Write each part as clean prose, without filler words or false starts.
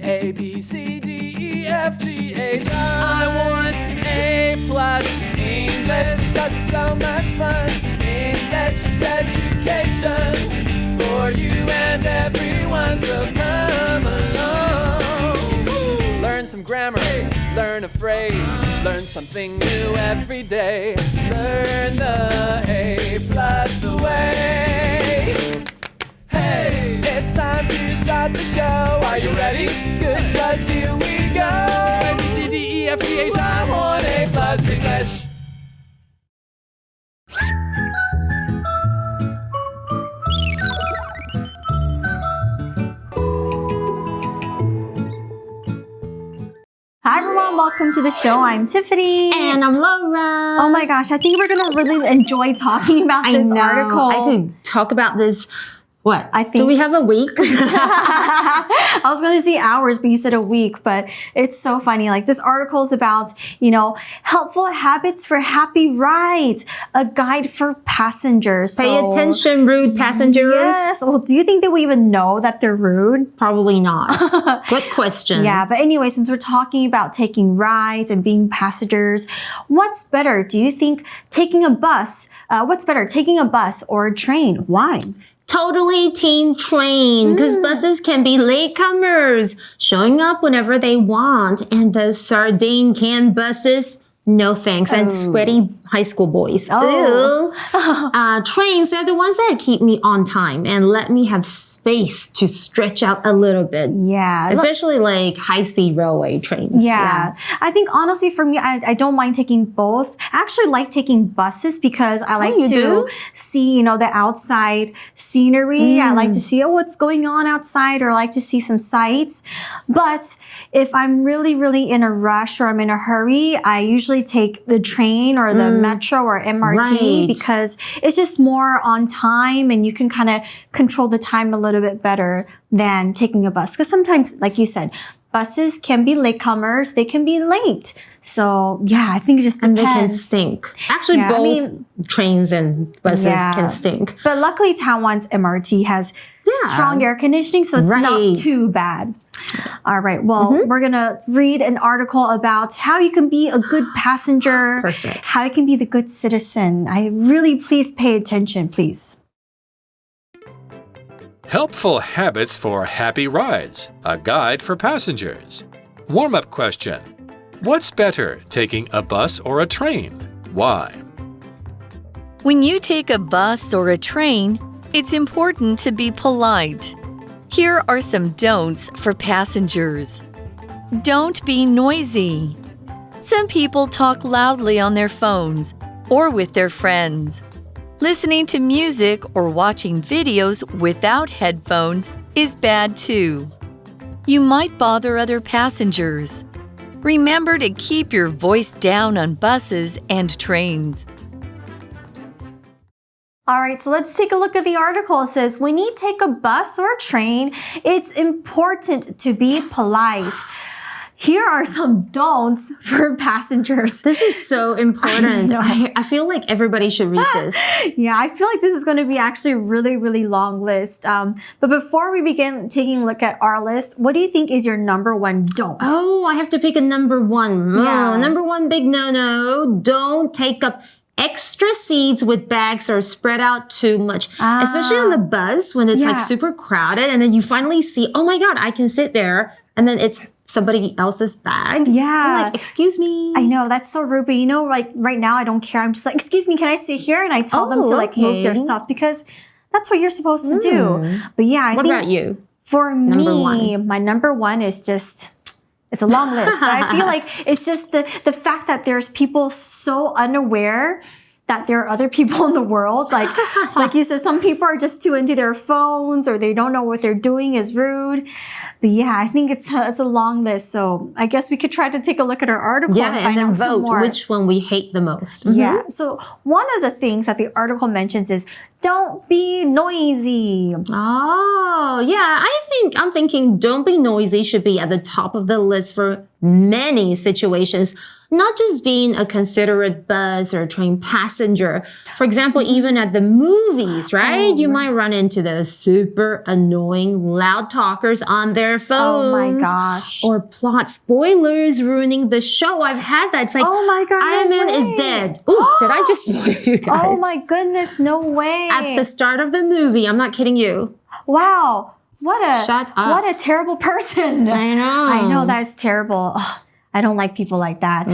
A, B, C, D, E, F, G, H, I want A+, English, because it's so much fun. English education for you and everyone, so come along. Learn some grammar, learn a phrase, learn something new every day. Learn the A+ way. Hey, it's time to start the show. Are you ready? Good, 'cause here we go. A, B, C, D, E, F, G, H, I want A+ English. Hi everyone, welcome to the show. I'm Tiffany. And I'm Laura. Oh my gosh, I think we're going to really enjoy talking about this article. I could talk about this. What? I think. Do we have a week? I was going to say hours, but you said a week. But it's so funny. Like, this article is about, helpful habits for happy rides, a guide for passengers. Pay attention, rude passengers. Yes. Well, do you think that we even know that they're rude? Probably not. Good question. Yeah. But anyway, since we're talking about taking rides and being passengers, what's better? Do you think taking a bus? What's better, taking a bus or a train? Why? Totally team train, because buses can be latecomers, showing up whenever they want. And those sardine can buses, no thanks. And sweaty high school boys. Trains, they're the ones that keep me on time and let me have space to stretch out a little bit. Yeah. Especially like high-speed railway trains. Yeah. I think honestly for me, I don't mind taking both. I actually like taking buses because I like to see, the outside scenery. I like to see, what's going on outside, or I like to see some sights. But if I'm really, really in a rush or I'm in a hurry, I usually take the train or the metro or MRT because it's just more on time and you can kind of control the time a little bit better than taking a bus. Because sometimes, like you said, buses can be latecomers. They can be late. So, yeah, I think it just depends. And they can stink. Actually, both trains and buses can stink. But luckily, Taiwan's MRT has strong air conditioning, so it's not too bad. All right. Well, we're going to read an article about how you can be a good passenger. Perfect. How you can be the good citizen. Please pay attention, please. Helpful habits for happy rides, a guide for passengers. Warm-up question. What's better, taking a bus or a train? Why? When you take a bus or a train, it's important to be polite. Here are some don'ts for passengers. Don't be noisy. Some people talk loudly on their phones or with their friends. Listening to music or watching videos without headphones is bad too. You might bother other passengers. Remember to keep your voice down on buses and trains. All right, so let's take a look at the article. It says, when you take a bus or a train, it's important to be polite. Here are some don'ts for passengers. This is so important. I feel like everybody should read this. Yeah, I feel like this is going to be actually a really, really long list. But before we begin taking a look at our list, what do you think is your number one don't? Oh, I have to pick a number one. Yeah. Number one big no-no. Don't take up extra seats with bags or spread out too much. Especially on the bus when it's like super crowded and then you finally see, oh my God, I can sit there. And then it's somebody else's bag. Yeah. I'm like, excuse me. I know, that's so rude. But like right now, I don't care. I'm just like, excuse me, can I sit here? And I tell them to like move their stuff because that's what you're supposed to do. But yeah, I think. What about you? For me, my number one is just, it's a long list. But I feel like it's just the fact that there's people so unaware that there are other people in the world. Like you said, some people are just too into their phones or they don't know what they're doing is rude. But yeah, I think it's a long list. So I guess we could try to take a look at our article and then vote which one we hate the most. Yeah. So one of the things that the article mentions is don't be noisy. Oh, yeah. I'm thinking don't be noisy should be at the top of the list for many situations. not just being a considerate bus or train passenger. For example, even at the movies, right? You might run into those super annoying loud talkers on their phones. Oh my gosh. Or plot spoilers ruining the show. I've had that. It's like, oh my God, Iron Man is dead. Ooh, did I just spoil you guys? Oh my goodness, no way. At the start of the movie, I'm not kidding you. Wow. Shut up. What a terrible person. I know. That's terrible. Ugh, I don't like people like that.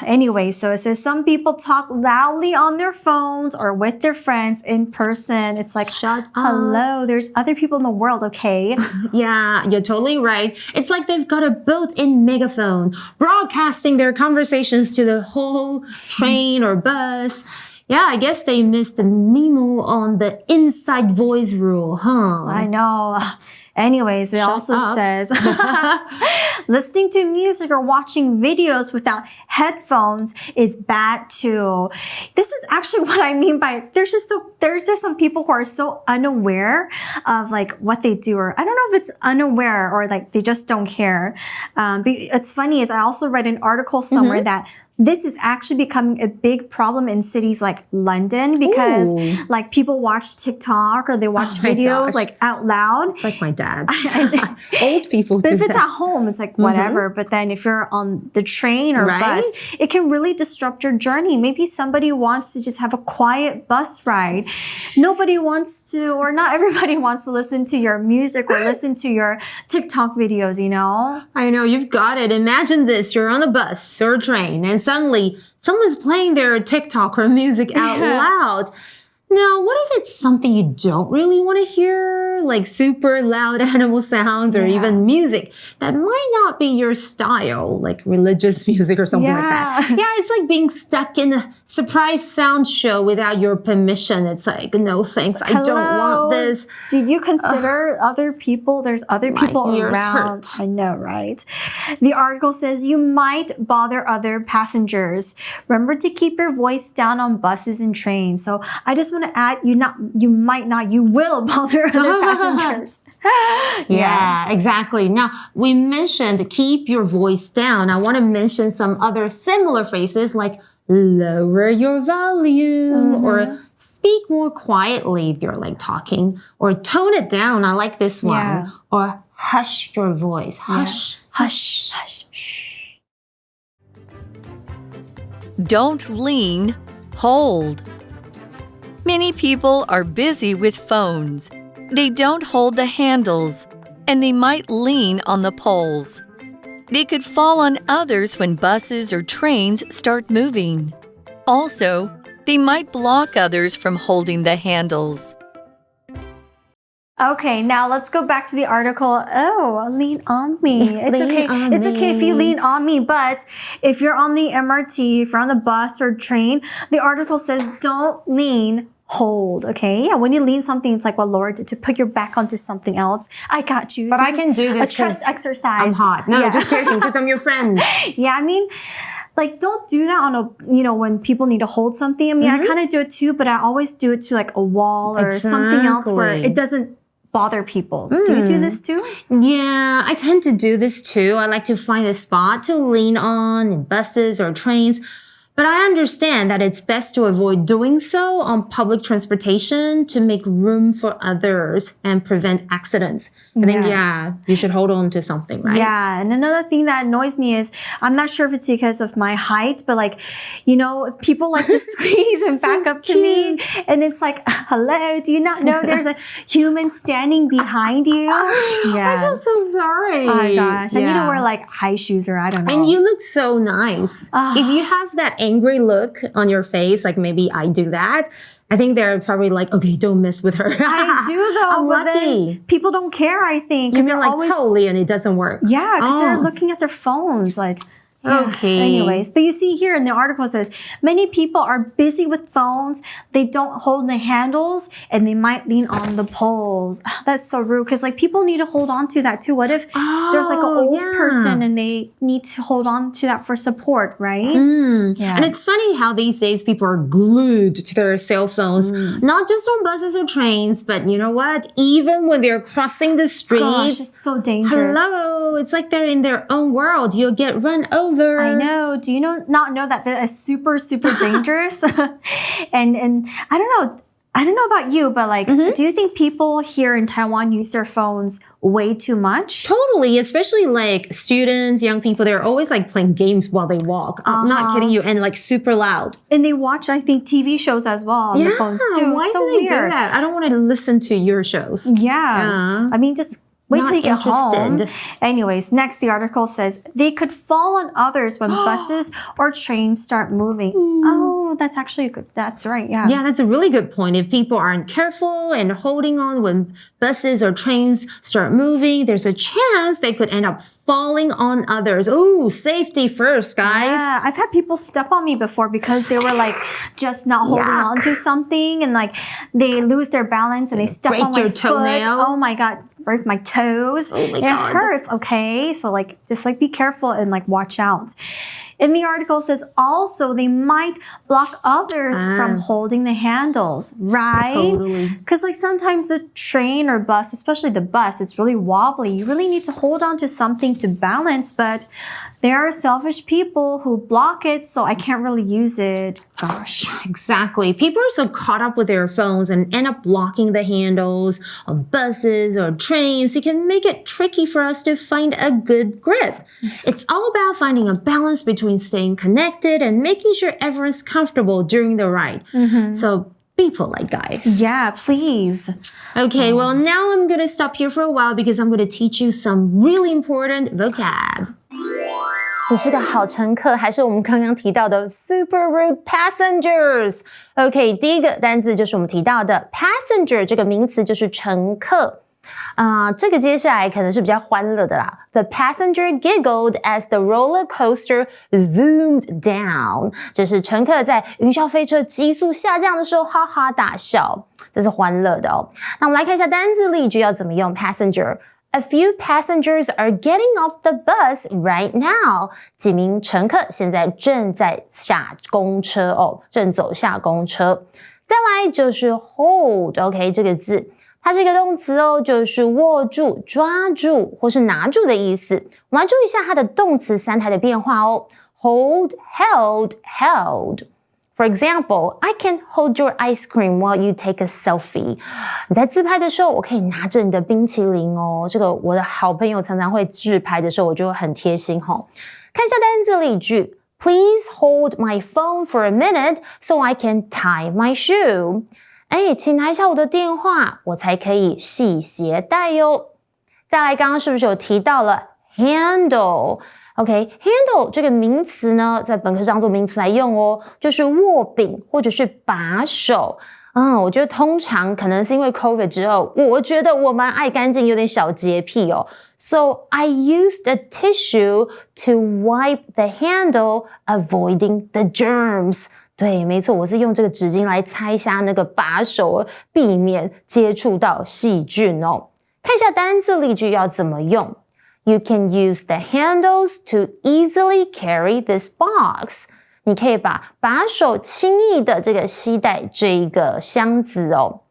Anyway, so it says some people talk loudly on their phones or with their friends in person. It's like, shut up. Hello, there's other people in the world, okay? Yeah, you're totally right. It's like they've got a built-in megaphone broadcasting their conversations to the whole train or bus. Yeah, I guess they missed the memo on the inside voice rule, huh? I know. Anyways, it also says listening to music or watching videos without headphones is bad too. This is actually what I mean by there's just some people who are so unaware of like what they do, or I don't know if it's unaware or like they just don't care. It's funny is I also read an article somewhere that this is actually becoming a big problem in cities like London because like people watch TikTok or they watch videos like out loud. It's like my dad. Old people But do if it's that. at home, it's like whatever. But then if you're on the train or bus, it can really disrupt your journey. Maybe somebody wants to just have a quiet bus ride. Nobody wants to, or not everybody wants to listen to your music or listen to your TikTok videos, you know? I know, you've got it. Imagine this. You're on a bus or a train and suddenly someone's playing their TikTok or music out loud. Now, what if it's something you don't really want to hear, like super loud animal sounds or even music that might not be your style, like religious music or something like that? Yeah, it's like being stuck in a surprise sound show without your permission. It's like, no thanks, I don't want this. Did you consider other people? There's other people around. Hurt. I know, right? The article says you might bother other passengers. Remember to keep your voice down on buses and trains. So I just want to add, you will bother other passengers. Yeah, exactly. Now, we mentioned keep your voice down. I want to mention some other similar phrases like lower your volume or speak more quietly if you're like talking, or tone it down. I like this one. Or hush your voice. Hush, hush, hush, shh. Don't lean, hold. Many people are busy with phones. They don't hold the handles, and they might lean on the poles. They could fall on others when buses or trains start moving. Also, they might block others from holding the handles. Okay, now let's go back to the article. Oh, lean on me. It's okay. It's okay if you lean on me, but if you're on the MRT, if you're on the bus or train, the article says don't lean, hold. Okay, yeah. When you lean something, it's like what Laura did to put your back onto something else. I got you. But I can do this. A trust exercise. I'm hot. No, just kidding, because I'm your friend. Yeah, I mean, like, don't do that on when people need to hold something. I mean, I kind of do it too, but I always do it to like a wall or something else where it doesn't bother people. Do you do this too? Yeah, I tend to do this too. I like to find a spot to lean on in buses or trains. But I understand that it's best to avoid doing so on public transportation to make room for others and prevent accidents. I think, you should hold on to something, right? Yeah, and another thing that annoys me is, I'm not sure if it's because of my height, but like, people like to squeeze and back up to me. And it's like, hello, do you not know there's a human standing behind you? I feel so sorry. Oh my gosh, I need to wear like high shoes or I don't know. And you look so nice. If you have that angry look on your face, like maybe I do that, I think they're probably like, okay, don't mess with her. I do though, I'm but lucky. then people don't care, I think. You mean like totally and it doesn't work? Yeah, because they're looking at their phones like... Okay. Anyways, but you see here in the article it says, many people are busy with phones, they don't hold the handles, and they might lean on the poles. That's so rude, because like people need to hold on to that too. What if there's like an old person and they need to hold on to that for support, right? Yeah. And it's funny how these days people are glued to their cell phones, not just on buses or trains, but you know what? Even when they're crossing the street. Gosh, it's so dangerous. Hello, it's like they're in their own world. You'll get run over over. I know. Do you not know that is super, super dangerous? and I don't know about you, but like, do you think people here in Taiwan use their phones way too much? Totally, especially like students, young people, they're always like playing games while they walk. I'm not kidding you, and like super loud. And they watch, I think, TV shows as well on the phones too. Why do they do that? I don't want to listen to your shows. Yeah. I mean, just wait till you get home. Interested. Anyways, next the article says they could fall on others when buses or trains start moving. Oh, that's actually good. That's right. Yeah. Yeah, that's a really good point. If people aren't careful and holding on when buses or trains start moving, there's a chance they could end up falling on others. Ooh, safety first, guys. Yeah, I've had people step on me before because they were like just not holding on to something and like they lose their balance and they step on my your foot. toenail. Oh my God. Break my toes. Oh my God. It hurts, okay? So like, just like be careful and like watch out. And the article says also they might block others from holding the handles, right? Totally. Because like sometimes the train or bus, especially the bus, it's really wobbly. You really need to hold on to something to balance, but there are selfish people who block it, so I can't really use it. Gosh. Exactly. People are so caught up with their phones and end up blocking the handles on buses or trains. It can make it tricky for us to find a good grip. It's all about finding a balance between staying connected and making sure everyone's comfortable during the ride. So be polite, guys. Yeah, please. Okay, well, now I'm going to stop here for a while because I'm going to teach you some really important vocab. 你是个好乘客，还是我们刚刚提到的 super rude passengers？ OK， 第一个单字就是我们提到的 passenger 这个名词，就是乘客。这个接下来可能是比较欢乐的啦。The passenger giggled as the roller coaster zoomed down。这是乘客在云霄飞车急速下降的时候哈哈大笑，这是欢乐的哦。那我们来看一下单字例句要怎么用 passenger。A few passengers are getting off the bus right now. 几名乘客现在正在下公车哦，正走下公车。再来就是 hold，OK， 这个字，它是一个动词哦，就是握住、抓住或是拿住的意思。我们来注意一下它的动词三态的变化哦。Hold, held, held.For example, I can hold your ice cream while you take a selfie. 你在自拍的时候，我可以拿着你的冰淇淋哦。这个我的好朋友常常会自拍的时候，我就会很贴心吼。看一下单字例句 ：Please hold my phone for a minute so I can tie my shoe. 请拿一下我的电话，我才可以系鞋带哟。再来，刚刚是不是有提到了 handle？OK，handle 这个名词呢，在本课是当作名词来用哦，就是握柄或者是把手。我觉得通常可能是因为 COVID 之后，我觉得我蛮爱干净，有点小洁癖哦。So I used a tissue to wipe the handle, avoiding the germs. 对，没错，我是用这个纸巾来擦一下那个把手，避免接触到细菌哦。看一下单字例句要怎么用。You can use the handles to easily carry this box. 你可以把手轻易的这个携带这一个箱子哦。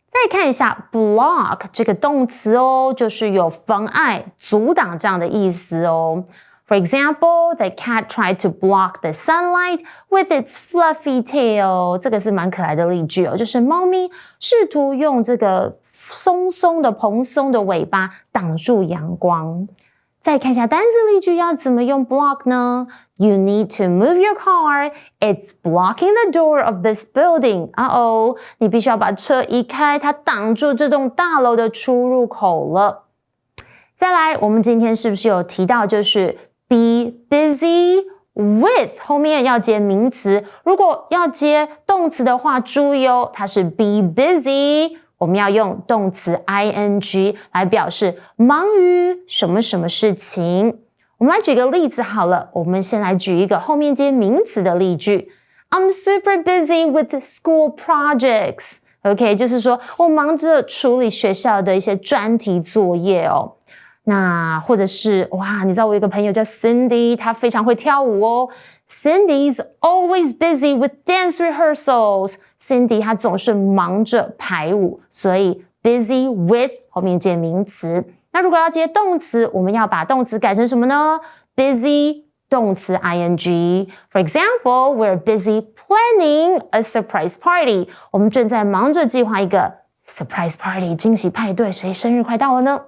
再看一下 block 这个动词哦，就是有妨碍、阻挡这样的意思哦。For example, the cat tried to block the sunlight with its fluffy tail. 这个是蛮可爱的例句哦，就是猫咪试图用这个蓬松的尾巴挡住阳光。再看一下单字例句要怎么用 block 呢？ You need to move your car. It's blocking the door of this building. 你必须要把车移开，它挡住这栋大楼的出入口了。再来，我们今天是不是有提到就是 be busy with 后面要接名词，如果要接动词的话，注意哦，它是 be busy。我们要用动词 ing 来表示忙于什么什么事情。我们来举个例子好了，我们先来举一个后面接名词的例句。I'm super busy with school projects. OK， 就是说我忙着处理学校的一些专题作业哦。那或者是你知道我有一个朋友叫 Cindy， 她非常会跳舞哦。Cindy's always busy with dance rehearsals.Cindy 她总是忙着排舞，所以 busy with 后面接名词。那如果要接动词，我们要把动词改成什么呢？ Busy 动词 ing. For example, we're busy planning a surprise party. 我们正在忙着计划一个 surprise party 惊喜派对，谁生日快到了呢？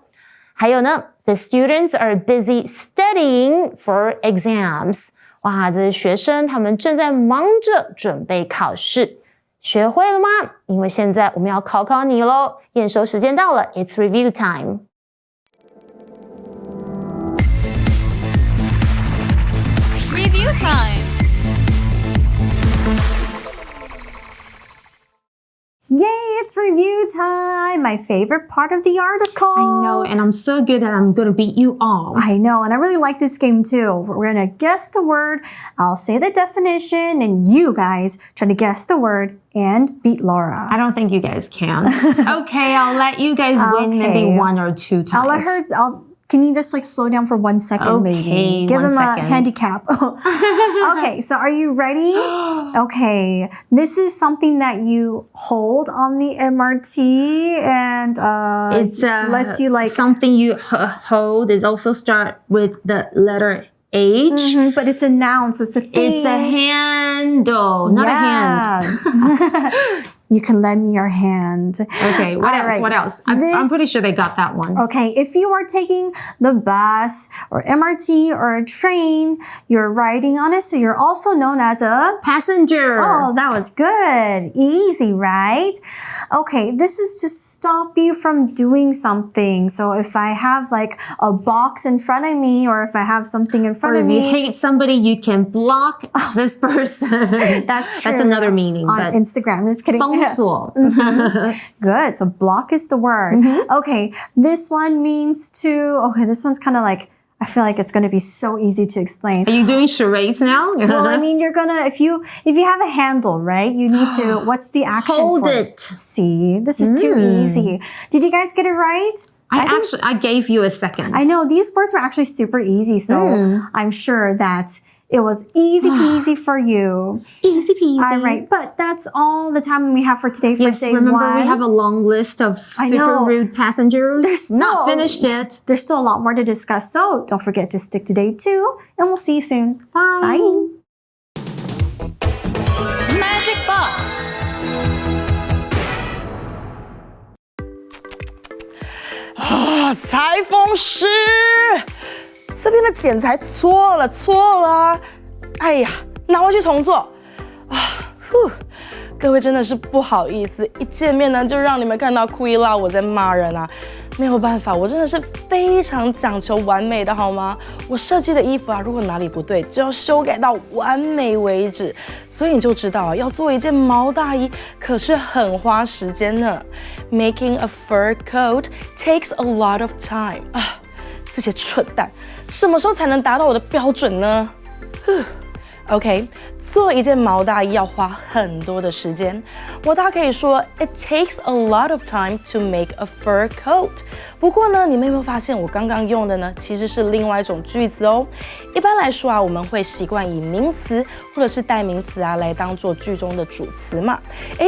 还有呢 The students are busy studying for exams. 哇，这些学生他们正在忙着准备考试。学会了吗？因为现在我们要考考你咯，验收时间到了 It's review time. Review time. Yay, it's review time! My favorite part of the article. I know, and I'm so good that I'm going to beat you all. I know, and I really like this game too. We're going to guess the word, I'll say the definition, and you guys try to guess the word and beat Laura. I don't think you guys can. Okay, I'll let you guys win maybe 1 or 2 times. I'll let her... Can you just like slow down for 1 second, maybe? Okay, Give 1 him second. a handicap. Okay, so are you ready? Okay, this is something that you hold on the MRT and It's lets you like... something you hold is also start with the letter H. But it's a noun, so it's a thing. It's a handle, not a hand. You can lend me your hand. Okay, what else? right. What else? I'm pretty sure they got that one. Okay, if you are taking the bus or MRT or a train, you're riding on it, so you're also known as a... Passenger. Oh, that was good. Easy, right? Okay, this is to stop you from doing something. So if I have like a box in front of me or if I have something in front Or of if you me... hate somebody, you can block this person. That's true. That's another meaning. On but Instagram, just kidding. 封锁. Good. So block is the word. Okay. This one means to, okay, this one's kind of like, I feel like it's going to be so easy to explain. Are you doing charades now? Well, I mean, you're gonna, if you have a handle, right? You need to, what's the action Hold for it. See, this is too easy. Did you guys get it right? I gave you a second. I know these words were actually super easy. So I'm sure that it was easy peasy for you. Easy peasy. All right, but that's all the time we have for today for Yes, day remember one. we have a long list of super rude passengers. Not finished yet. There's still a lot more to discuss, so don't forget to stick to day 2, and we'll see you soon. Bye. Magic Box. Ah, 裁缝师，这边的剪裁错了，哎呀，拿回去重做啊！各位真的是不好意思，一见面呢就让你们看到库伊拉我在骂人啊，没有办法，我真的是非常讲求完美的好吗？我设计的衣服啊，如果哪里不对，就要修改到完美为止，所以你就知道啊，要做一件毛大衣可是很花时间呢。Making a fur coat takes a lot of time 啊，这些蠢蛋，什么时候才能达到我的标准呢？OK， 做一件毛大衣要花很多的时间。我大可以说 It takes a lot of time to make a fur coat。不过呢，你们有没有发现我刚刚用的呢，其实是另外一种句子哦。一般来说啊，我们会习惯以名词或者是代名词啊来当做句中的主词嘛。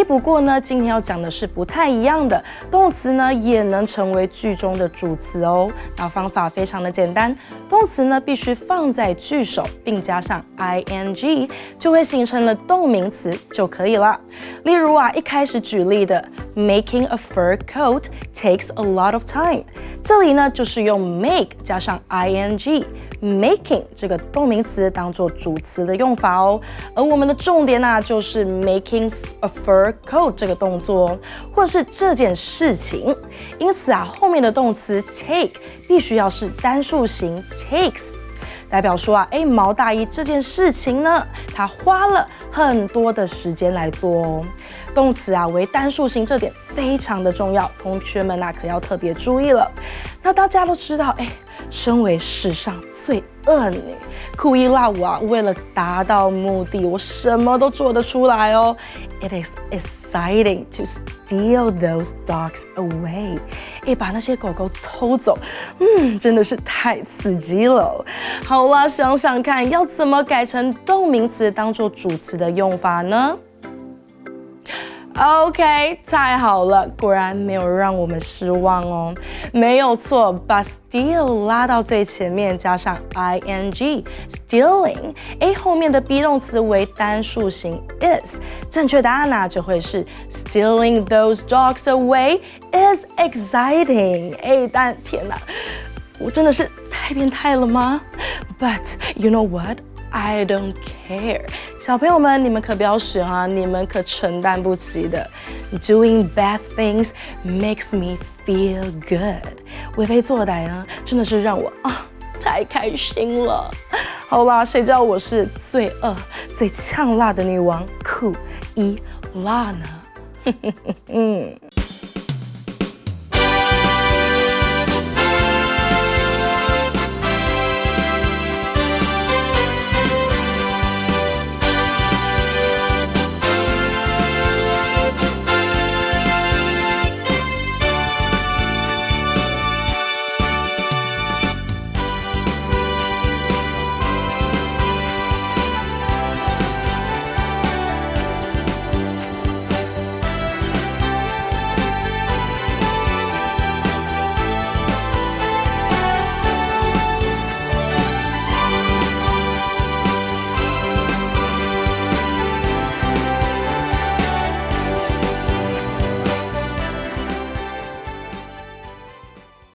不过呢，今天要讲的是不太一样的，动词呢也能成为句中的主词哦。那方法非常的简单，动词呢必须放在句首，并加上 ing， 就会形成了动名词就可以了。例如啊，一开始举例的 Making a fur coat takes a lot of time， 这里呢就是用 make 加上 ing。Making 这个动名词当做主词的用法哦，而我们的重点啊就是 making a fur coat 这个动作哦，或是这件事情。因此啊，后面的动词 take 必须要是单数型 takes， 代表说啊，毛大衣这件事情呢，它花了很多的时间来做哦。动词啊为单数型，这点非常的重要，同学们啊可要特别注意了。那大家都知道，身为史上最恶女库伊拉我啊，为了达到目的，我什么都做得出来哦。It is exciting to steal those dogs away， 把那些狗狗偷走，真的是太刺激了。好啦，想想看，要怎么改成动名词当做主词的用法呢 OK， 太好了，果然没有让我们失望哦。没有错，把 steal 拉到最前面，加上 ing stealing， 后面的 be 动词为单数型 is， 正确答案呢就会是 stealing those dogs away is exciting。但天哪，我真的是太变态了吗 ？But you know what？I don't care， 小朋友们，你们可不要学啊，你们可承担不起的。Doing bad things makes me feel good， 为非作歹呢，真的是让我太开心了。好啦，谁叫我是最恶、最呛辣的女王库伊拉呢？